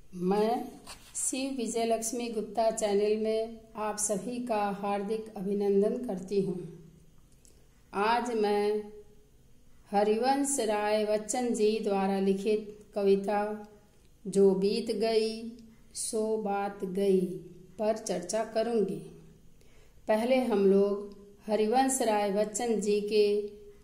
मैं शिव विजय लक्ष्मी गुप्ता चैनल में आप सभी का हार्दिक अभिनंदन करती हूँ। आज मैं हरिवंश राय बच्चन जी द्वारा लिखित कविता जो बीत गई सो बात गई पर चर्चा करूँगी। पहले हम लोग हरिवंश राय बच्चन जी के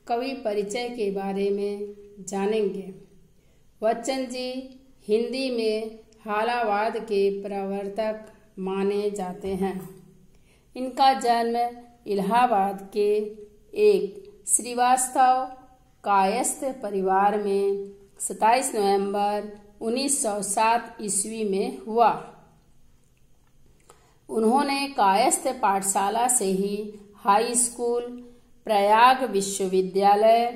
कवि परिचय के बारे में जानेंगे। बच्चन जी हिंदी में हालावाद के प्रवर्तक माने जाते हैं। इनका जन्म इलाहाबाद के एक श्रीवास्तव कायस्थ परिवार में 27 नवंबर 1907 ईस्वी में हुआ। उन्होंने कायस्थ पाठशाला से ही हाई स्कूल, प्रयाग विश्वविद्यालय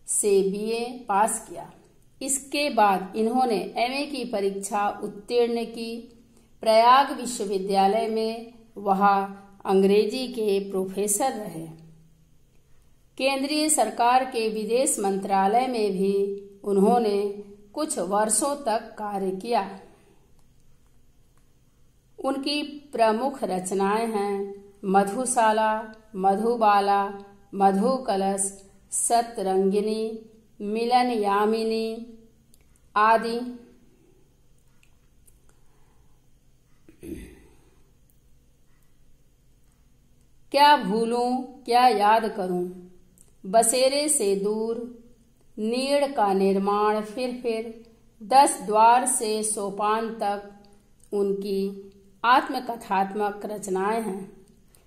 से बीए पास किया। इसके बाद इन्होंने एमए की परीक्षा उत्तीर्ण की। प्रयाग विश्वविद्यालय में वहाँ अंग्रेजी के प्रोफेसर रहे। केंद्रीय सरकार के विदेश मंत्रालय में भी उन्होंने कुछ वर्षों तक कार्य किया। उनकी प्रमुख रचनाएं हैं मधुशाला, मधुबाला, मधुकलश, सतरंगिनी, मिलन यामिनी आदि। क्या भूलूं क्या याद करूं, बसेरे से दूर, नीड़ का निर्माण, फिर 10 द्वार से सोपान तक उनकी आत्मकथात्मक रचनाएं हैं।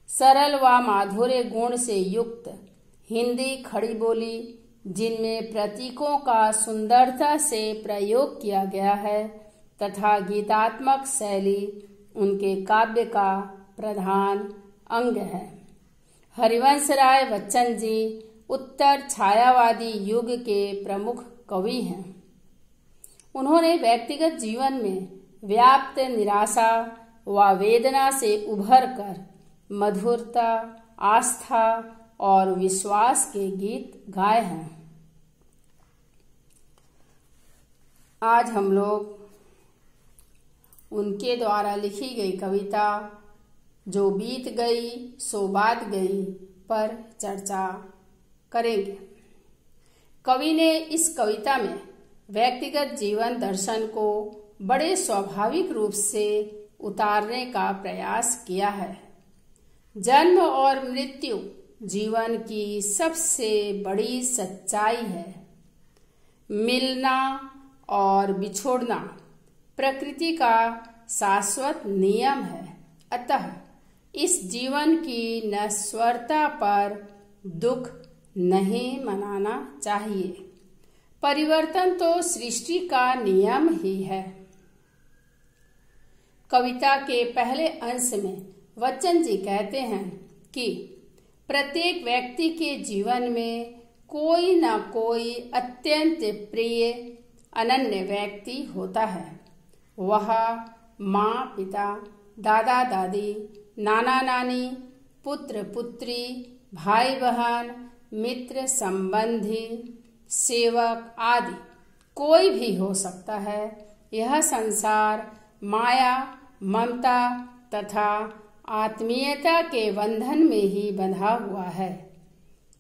सरल व माधुर्य गुण से युक्त हिंदी खड़ी बोली जिनमें प्रतीकों का सुंदरता से प्रयोग किया गया है तथा गीतात्मक शैली उनके काव्य का प्रधान अंग है। हरिवंश राय बच्चन जी उत्तर छायावादी युग के प्रमुख कवि हैं। उन्होंने व्यक्तिगत जीवन में व्याप्त निराशा व वेदना से उभरकर मधुरता, आस्था और विश्वास के गीत गाए हैं। आज हम लोग उनके द्वारा लिखी गई कविता जो बीत गई सो बात गई पर चर्चा करेंगे। कवि ने इस कविता में व्यक्तिगत जीवन दर्शन को बड़े स्वाभाविक रूप से उतारने का प्रयास किया है। जन्म और मृत्यु जीवन की सबसे बड़ी सच्चाई है। मिलना और बिछोड़ना प्रकृति का शाश्वत नियम है। अतः इस जीवन की नश्वरता पर दुख नहीं मनाना चाहिए। परिवर्तन तो सृष्टि का नियम ही है। कविता के पहले अंश में बच्चन जी कहते हैं कि प्रत्येक व्यक्ति के जीवन में कोई न कोई अत्यंत प्रिय अनन्य व्यक्ति होता है। वह माँ पिता, दादा दादी, नाना नानी, पुत्र पुत्री, भाई बहन, मित्र संबंधी, सेवक आदि कोई भी हो सकता है। यह संसार माया, ममता तथा आत्मीयता के बंधन में ही बंधा हुआ है।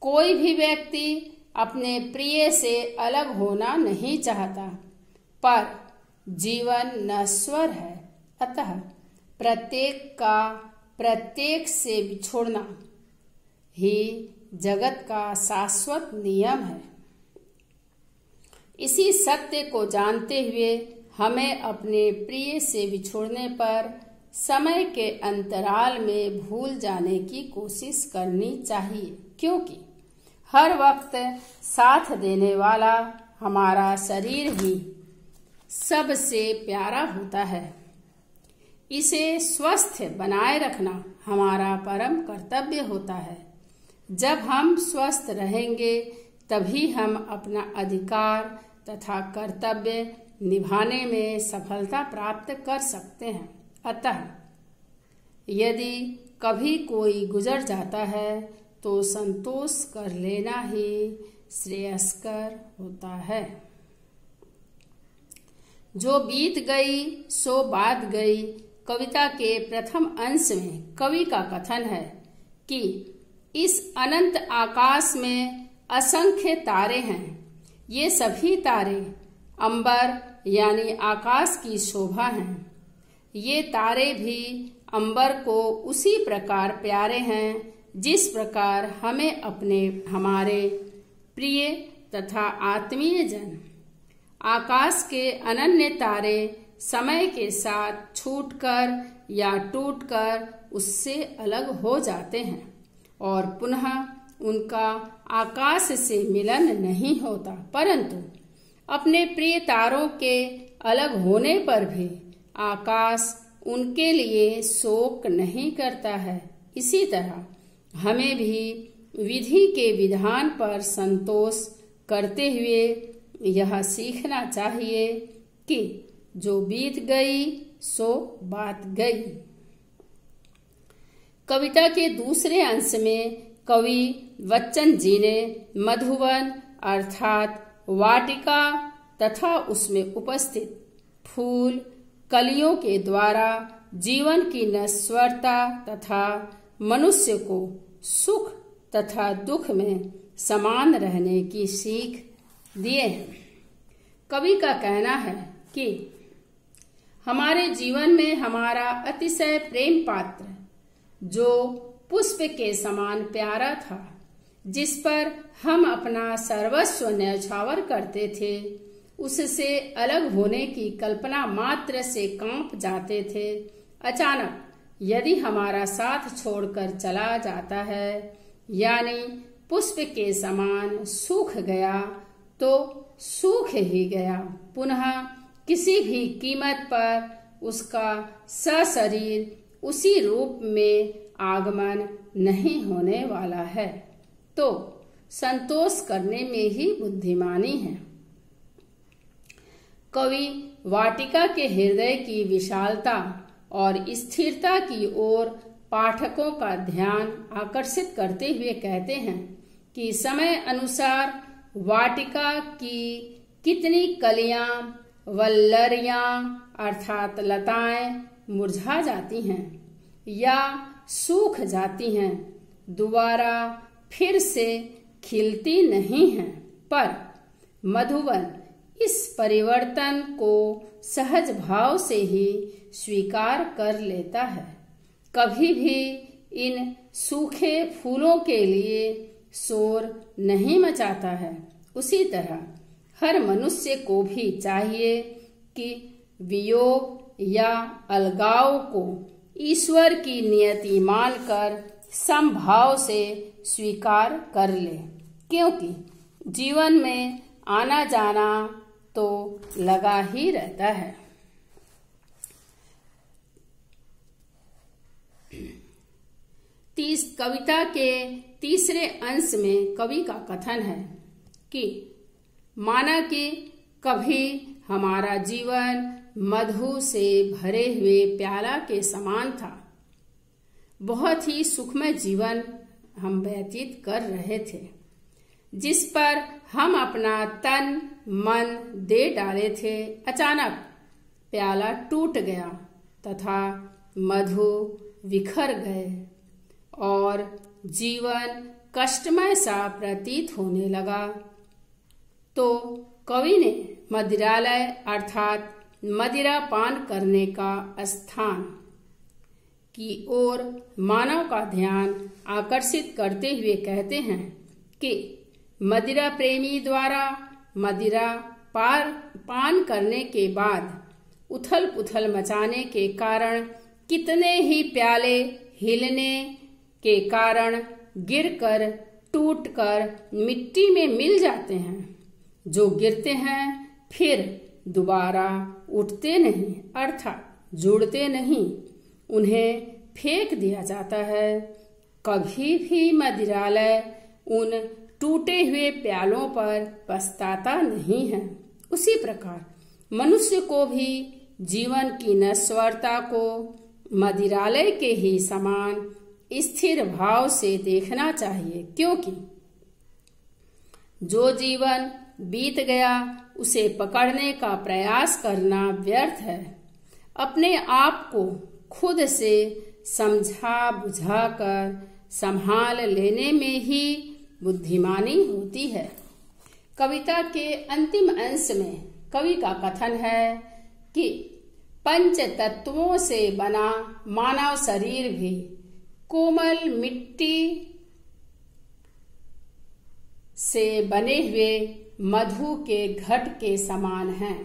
कोई भी व्यक्ति अपने प्रिय से अलग होना नहीं चाहता, पर जीवन नश्वर है। अतः प्रत्येक का प्रत्येक से बिछोड़ना ही जगत का शाश्वत नियम है। इसी सत्य को जानते हुए हमें अपने प्रिय से बिछोड़ने पर समय के अंतराल में भूल जाने की कोशिश करनी चाहिए, क्योंकि हर वक्त साथ देने वाला हमारा शरीर ही सबसे प्यारा होता है। इसे स्वस्थ बनाए रखना हमारा परम कर्तव्य होता है। जब हम स्वस्थ रहेंगे तभी हम अपना अधिकार तथा कर्तव्य निभाने में सफलता प्राप्त कर सकते हैं। अतः यदि कभी कोई गुजर जाता है तो संतोष कर लेना ही श्रेयस्कर होता है। जो बीत गई सो बात गई कविता के प्रथम अंश में कवि का कथन है कि इस अनंत आकाश में असंख्य तारे हैं। ये सभी तारे अंबर यानी आकाश की शोभा हैं। ये तारे भी अंबर को उसी प्रकार प्यारे हैं जिस प्रकार हमें हमारे प्रिय तथा आत्मीय जन। आकाश के अनन्य तारे समय के साथ छूटकर या टूटकर उससे अलग हो जाते हैं और पुनः उनका आकाश से मिलन नहीं होता, परंतु अपने प्रिय तारों के अलग होने पर भी आकाश उनके लिए शोक नहीं करता है। इसी तरह हमें भी विधि के विधान पर संतोष करते हुए यह सीखना चाहिए कि जो बीत गई सो बात गई। कविता के दूसरे अंश में कवि बच्चन जी ने मधुवन अर्थात वाटिका तथा उसमें उपस्थित फूल कलियों के द्वारा जीवन की नश्वरता तथा मनुष्य को सुख तथा दुख में समान रहने की सीख दिए हैं। कवि का कहना है कि हमारे जीवन में हमारा अतिशय प्रेम पात्र जो पुष्प के समान प्यारा था, जिस पर हम अपना सर्वस्व न्यौछावर करते थे, उससे अलग होने की कल्पना मात्र से कांप जाते थे। अचानक यदि हमारा साथ छोड़कर चला जाता है यानी पुष्प के समान सूख गया तो सूख ही गया, पुनः किसी भी कीमत पर उसका सशरीर उसी रूप में आगमन नहीं होने वाला है। तो संतोष करने में ही बुद्धिमानी है। कवि वाटिका के हृदय की विशालता और स्थिरता की ओर पाठकों का ध्यान आकर्षित करते हुए कहते हैं कि समय अनुसार वाटिका की कितनी कलियां वल्लरियां अर्थात लताएं मुरझा जाती हैं या सूख जाती हैं, दोबारा फिर से खिलती नहीं हैं, पर मधुवन इस परिवर्तन को सहज भाव से ही स्वीकार कर लेता है। कभी भी इन सूखे फूलों के लिए शोर नहीं मचाता है। उसी तरह हर मनुष्य को भी चाहिए कि वियोग या अलगाव को ईश्वर की नियति मानकर समभाव से स्वीकार कर ले, क्योंकि जीवन में आना जाना तो लगा ही रहता है। कविता के तीसरे अंश में कवि का कथन है कि माना कि कभी हमारा जीवन मधु से भरे हुए प्याला के समान था। बहुत ही सुखमय जीवन हम व्यतीत कर रहे थे, जिस पर हम अपना तन मन दे डाले थे। अचानक प्याला टूट गया तथा मधु बिखर गए और जीवन कष्टमय सा प्रतीत होने लगा। तो कवि ने मदिरालय अर्थात मदिरा पान करने का स्थान की ओर मानव का ध्यान आकर्षित करते हुए कहते हैं कि मदिरा प्रेमी द्वारा मदिरा पान करने के बाद उथल पुथल मचाने के कारण कितने ही प्याले हिलने के कारण गिरकर टूटकर मिट्टी में मिल जाते हैं। जो गिरते हैं फिर दोबारा उठते नहीं अर्थात जुड़ते नहीं, उन्हें फेंक दिया जाता है। कभी भी मदिरालय उन टूटे हुए प्यालों पर पछताता नहीं है। उसी प्रकार मनुष्य को भी जीवन की नश्वरता को मदिरालय के ही समान स्थिर भाव से देखना चाहिए, क्योंकि जो जीवन बीत गया उसे पकड़ने का प्रयास करना व्यर्थ है। अपने आप को खुद से समझा बुझाकर संभाल लेने में ही बुद्धिमानी होती है। कविता के अंतिम अंश में कवि का कथन है कि पंच तत्वों से बना मानव शरीर भी कोमल मिट्टी से बने हुए मधु के घट के समान हैं,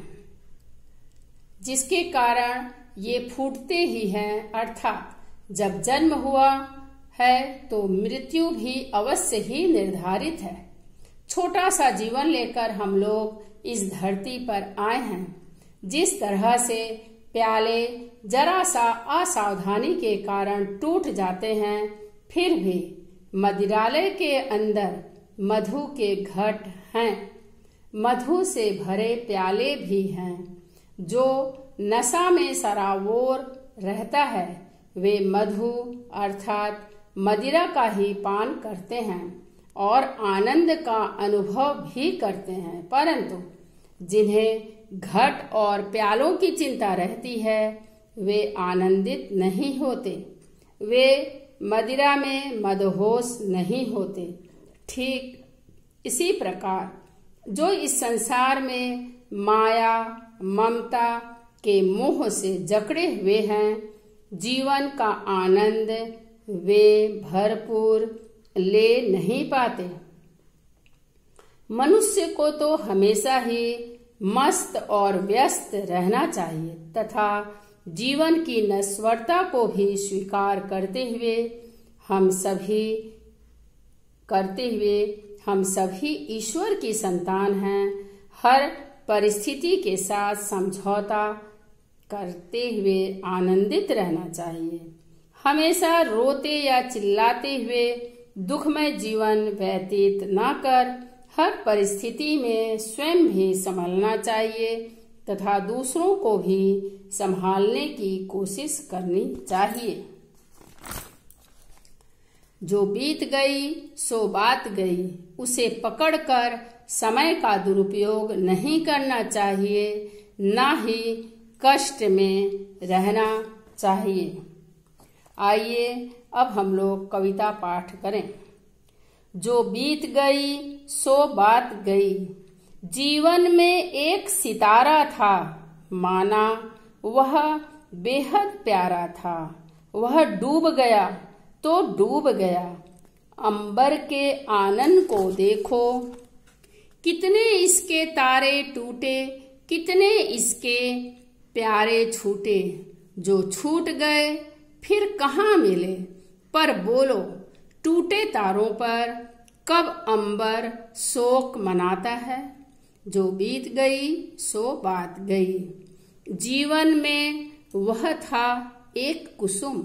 जिसके कारण ये फूटते ही हैं। अर्थात जब जन्म हुआ है तो मृत्यु भी अवश्य ही निर्धारित है। छोटा सा जीवन लेकर हम लोग इस धरती पर आए हैं। जिस तरह से प्याले जरा सा असावधानी के कारण टूट जाते हैं, फिर भी मदिरालय के अंदर मधु के घट हैं, मधु से भरे प्याले भी हैं। जो नशा में सराबोर रहता है वे मधु अर्थात मदिरा का ही पान करते हैं और आनंद का अनुभव भी करते हैं, परंतु जिन्हें घट और प्यालों की चिंता रहती है वे आनंदित नहीं होते, वे मदिरा में मदहोश नहीं होते। ठीक इसी प्रकार जो इस संसार में माया ममता के मोह से जकड़े हुए हैं, जीवन का आनंद वे भरपूर ले नहीं पाते। मनुष्य को तो हमेशा ही मस्त और व्यस्त रहना चाहिए तथा जीवन की नश्वरता को भी स्वीकार करते हुए हम सभी ईश्वर की संतान हैं। हर परिस्थिति के साथ समझौता करते हुए आनंदित रहना चाहिए। हमेशा रोते या चिल्लाते हुए दुखमय जीवन व्यतीत न कर हर परिस्थिति में स्वयं भी संभलना चाहिए तथा दूसरों को भी संभालने की कोशिश करनी चाहिए। जो बीत गई सो बात गई, उसे पकड़कर समय का दुरुपयोग नहीं करना चाहिए, न ही कष्ट में रहना चाहिए। आइए अब हम लोग कविता पाठ करें। जो बीत गई सो बात गई, जीवन में एक सितारा था, माना वह बेहद प्यारा था। वह डूब गया तो डूब गया, अंबर के आनंद को देखो, कितने इसके तारे टूटे, कितने इसके प्यारे छूटे। जो छूट गए फिर कहाँ मिले, पर बोलो टूटे तारों पर कब अंबर शोक मनाता है। जो बीत गई सो बात गई, जीवन में वह था एक कुसुम,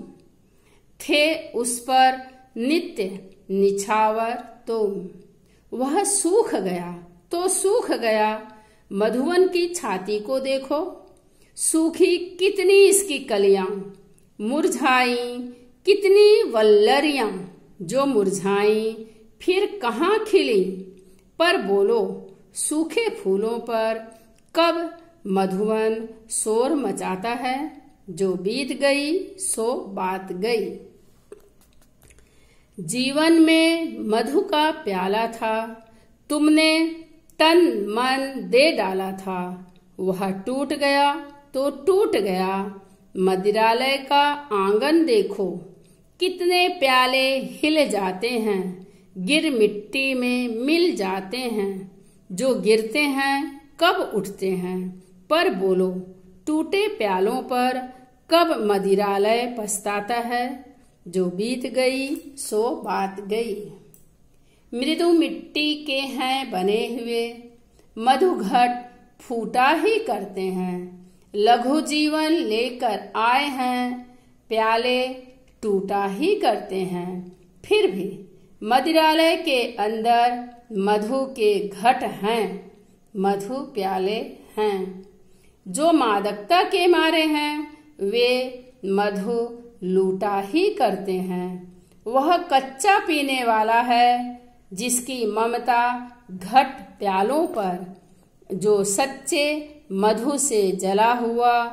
थे उस पर नित्य निछावर तुम। वह सूख गया तो सूख गया, मधुवन की छाती को देखो, सूखी कितनी इसकी कलियां, मुरझाई कितनी वल्लरियां। जो मुरझाई फिर कहाँ खिली, पर बोलो सूखे फूलों पर कब मधुवन शोर मचाता है। जो बीत गई सो बात गई, जीवन में मधु का प्याला था, तुमने तन मन दे डाला था। वह टूट गया तो टूट गया, मदिरालय का आंगन देखो, कितने प्याले हिल जाते हैं, गिर मिट्टी में मिल जाते हैं। जो गिरते हैं कब उठते हैं, पर बोलो टूटे प्यालों पर कब मदिरालय पछताता है। जो बीत गई सो बात गई, मृदु मिट्टी के हैं बने हुए, मधुघट फूटा ही करते हैं। लघु जीवन लेकर आए हैं, प्याले टूटा ही करते हैं। फिर भी मदिरालय के अंदर मधु के घट हैं, मधु प्याले हैं। जो मादकता के मारे हैं वे मधु लूटा ही करते हैं। वह कच्चा पीने वाला है जिसकी ममता घट प्यालों पर जो सच्चे मधु से जला हुआ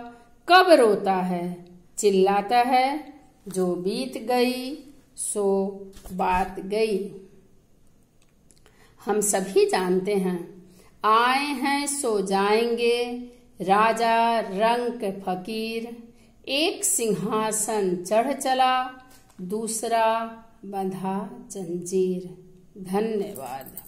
कब रोता है, चिल्लाता है। जो बीत गई सो बात गई। हम सभी जानते हैं, आए हैं सो जाएंगे, राजा रंक फकीर। एक सिंहासन चढ़ चला, दूसरा बंधा जंजीर। धन्यवाद।